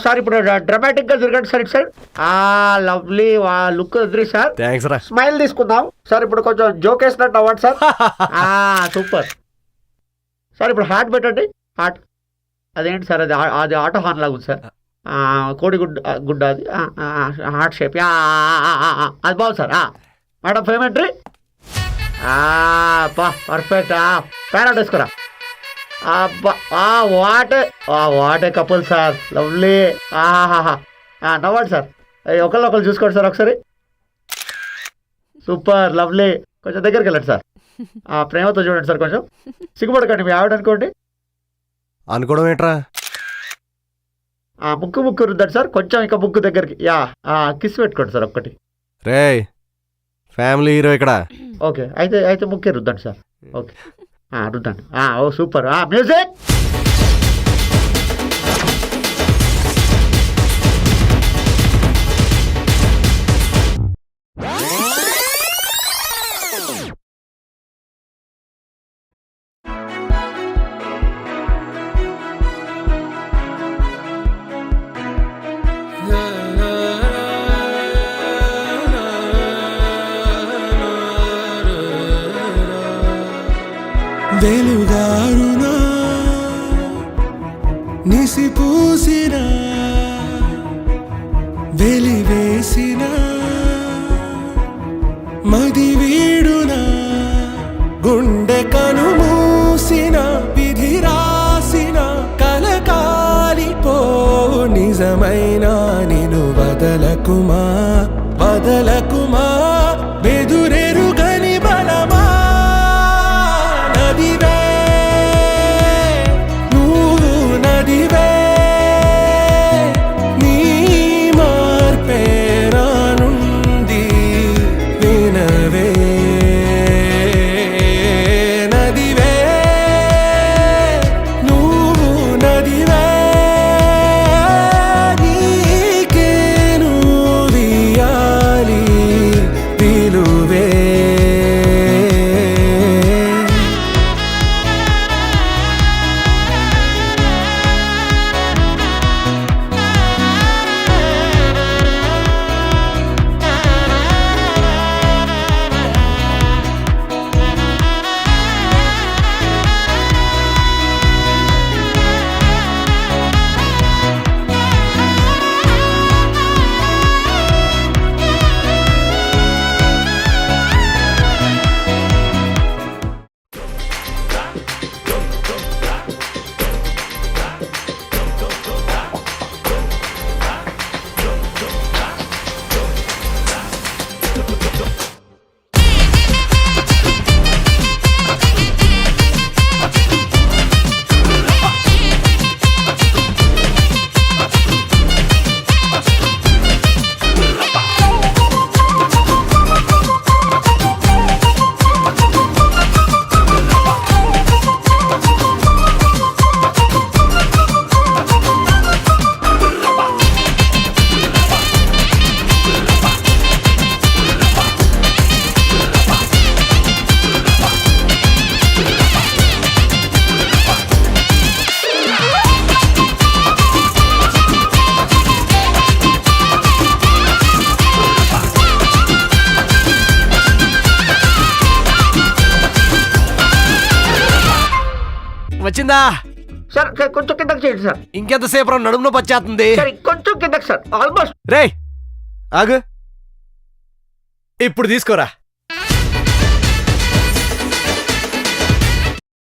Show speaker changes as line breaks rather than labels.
Sir ఇప్పుడు dramatic గా తిరగండి సార్ ఇటు సైడ్. లవ్లీ లుక్ వదిలి సార్.
థ్యాంక్స్ రా.
స్మైల్ తీసుకుందాం సార్. ఇప్పుడు కొంచెం జోక్ వేసినట్టు అవ్వండి సార్. Super sir. ఇప్పుడు హార్ట్ పెట్టండి. హార్ట్ అదేంటి సార్? అది ఆటో హార్న్ లాగా ఉంది సార్. కోడి గుడ్డ అది హార్ట్ షేప్. అది బాగుంది సార్. మేడం పేమెంట్రీ. పర్ఫెక్ట్. ప్యానట్ వేసుకోరా. What a couple sir. లవ్లీ. నవ్వండి సార్. ఒకళ్ళు చూసుకోండి సార్ ఒకసారి. Super lovely. కొంచెం దగ్గరికి వెళ్ళండి సార్. ప్రేమతో చూడండి సార్. కొంచెం సిగ్గుపడకండి. మీ ఆవిడ అనుకోండి.
అనుకోవడం ఏంట్రా?
ముక్కు రుద్దండి సార్. కొంచెం ఇంకా ముక్కు దగ్గరికి. కిస్ పెట్టుకోండి సార్ ఒక్కటి.
రే ఫ్యామిలీ హీరో ఇక్కడ.
ఓకే అయితే ముక్కే రుద్దండి సార్. ఓకే రుద్దండి. ఓ సూపర్. మ్యూజిక్.
వెలుగారునా నిసిపూసిన వెలివేసిన మది వీడునా గుండె కనుమూసిన విధి రాసిన కలకాలిపో నిజమైన నిను వదలకుమా వదలకుమా బెదురెరుగని బలమా నదివే నువ్వు నదివే నీ మార్పే రానుంది వినవే నదివే నువ్వు నదివే నీకేను వియాలి విలువే
వచ్చిందా
సార్ కొంచెం కిందకి చేయండి సార్.
ఇంకెంతసేపు రా నడుములో పచ్చేస్తుంది.
సార్ కొంచెం కిందకి సార్. ఆల్మోస్ట్.
రే ఆగు ఇప్పుడు తీసుకోరా.